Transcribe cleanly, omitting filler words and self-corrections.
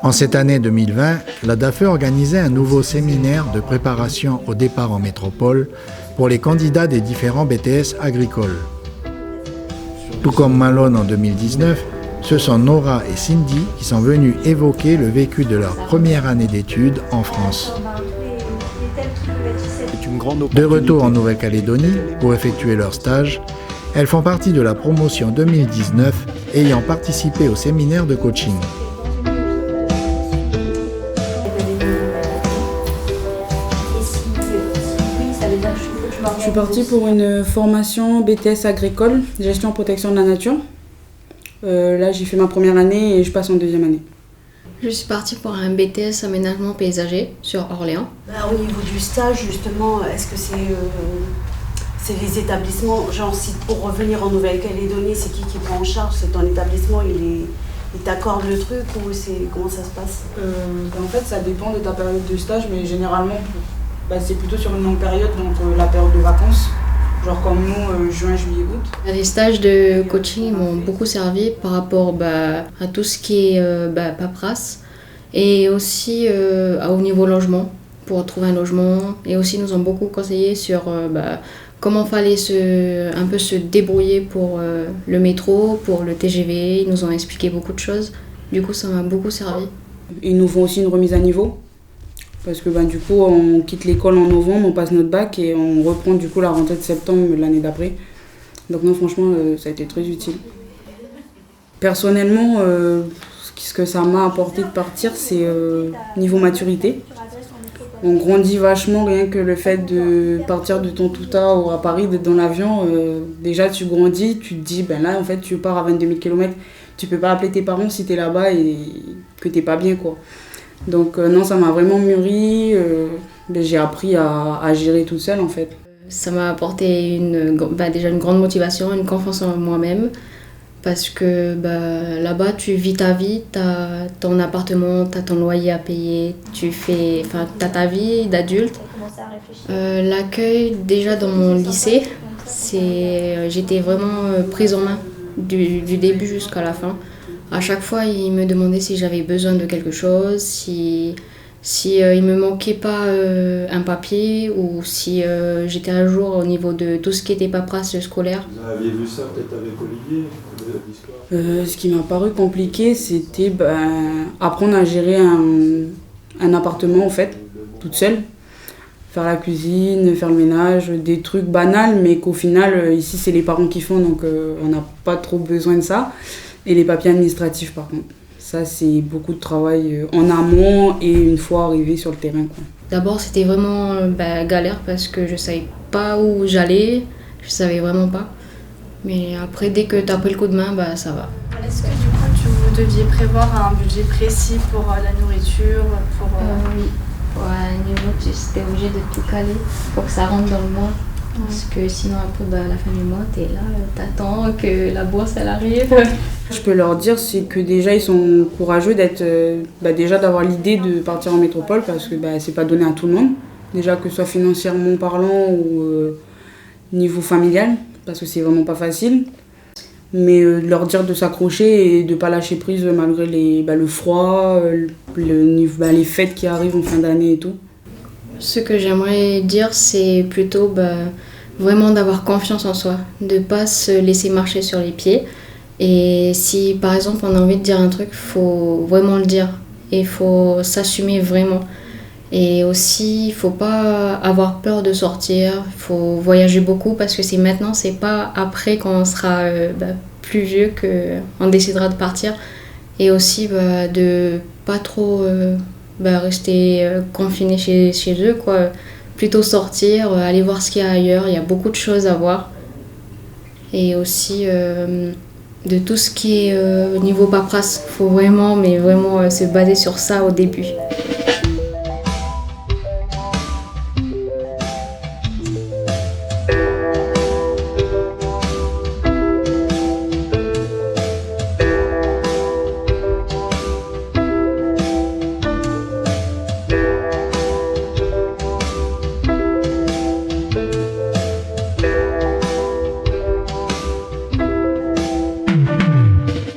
En cette année 2020, la DAFE organisait un nouveau séminaire de préparation au départ en métropole pour les candidats des différents BTS agricoles. Tout comme Malone en 2019, ce sont Nora et Cindy qui sont venues évoquer le vécu de leur première année d'études en France. De retour en Nouvelle-Calédonie pour effectuer leur stage, elles font partie de la promotion 2019 ayant participé au séminaire de coaching. Je suis partie pour une formation BTS agricole, gestion protection de la nature. Là, j'ai fait ma première année et je passe en deuxième année. Je suis partie pour un BTS aménagement paysager sur Orléans. Au niveau du stage, justement, est-ce que c'est les établissements, genre si pour revenir en Nouvelle-Calédonie, c'est qui prend en charge? C'est ton établissement, il t'accorde le truc ou comment ça se passe? En fait, ça dépend de ta période de stage, mais généralement, c'est plutôt sur une longue période, donc la période de vacances. Genre comme nous, juin, juillet, août. Les stages de coaching m'ont beaucoup servi par rapport à tout ce qui est paperasse et aussi au niveau logement, pour trouver un logement. Et aussi nous ont beaucoup conseillé sur comment fallait un peu se débrouiller pour le métro, pour le TGV. Ils nous ont expliqué beaucoup de choses. Du coup, ça m'a beaucoup servi. Ils nous font aussi une remise à niveau. Parce que du coup, on quitte l'école en novembre, on passe notre bac et on reprend du coup la rentrée de septembre l'année d'après. Donc non, franchement, ça a été très utile. Personnellement, ce que ça m'a apporté de partir, c'est niveau maturité. On grandit vachement, rien que le fait de partir de ton Touta ou à Paris, d'être dans l'avion. Déjà, tu grandis, tu te dis, là, en fait, tu pars à 22 000 km. Tu peux pas appeler tes parents si t'es là-bas et que t'es pas bien, quoi. Donc non, ça m'a vraiment mûri, j'ai appris à gérer toute seule en fait. Ça m'a apporté déjà une grande motivation, une confiance en moi-même parce que là-bas tu vis ta vie, tu as ton appartement, tu as ton loyer à payer, tu as ta vie d'adulte. L'accueil déjà dans mon lycée, j'étais vraiment prise en main du début jusqu'à la fin. À chaque fois, il me demandait si j'avais besoin de quelque chose, si il me manquait pas un papier ou si j'étais à jour au niveau de tout ce qui était paperasse scolaire. Vous aviez vu ça peut-être avec Olivier, l'histoire? Ce qui m'a paru compliqué, c'était apprendre à gérer un appartement en fait, toute seule. Faire la cuisine, faire le ménage, des trucs banals, mais qu'au final, ici, c'est les parents qui font, donc on n'a pas trop besoin de ça. Et les papiers administratifs, par contre. Ça, c'est beaucoup de travail en amont et une fois arrivé sur le terrain, quoi. D'abord, c'était vraiment galère parce que je ne savais pas où j'allais. Je ne savais vraiment pas. Mais après, dès que tu as pris le coup de main, ça va. Est-ce que du coup, vous deviez prévoir un budget précis pour la nourriture Oui. Pour un niveau, j'étais obligée de tout caler pour que ça rentre dans le mois. Parce que sinon, après, la fin du mois, t'es là, t'attends que la bourse, elle arrive. Je peux leur dire, c'est que déjà, ils sont courageux déjà d'avoir l'idée de partir en métropole parce que c'est pas donné à tout le monde. Déjà, que ce soit financièrement parlant ou niveau familial, parce que c'est vraiment pas facile. Mais leur dire de s'accrocher et de pas lâcher prise malgré le froid, les fêtes qui arrivent en fin d'année et tout. Ce que j'aimerais dire, c'est plutôt vraiment d'avoir confiance en soi, de ne pas se laisser marcher sur les pieds. Et si, par exemple, on a envie de dire un truc, il faut vraiment le dire. Et il faut s'assumer vraiment. Et aussi, il ne faut pas avoir peur de sortir. Il faut voyager beaucoup parce que c'est maintenant, c'est pas après quand on sera plus vieux qu'on décidera de partir. Et aussi de pas trop... rester confiné chez eux, quoi. Plutôt sortir, aller voir ce qu'il y a ailleurs. Il y a beaucoup de choses à voir. Et aussi de tout ce qui est niveau paperasse. Il faut vraiment se baser sur ça au début.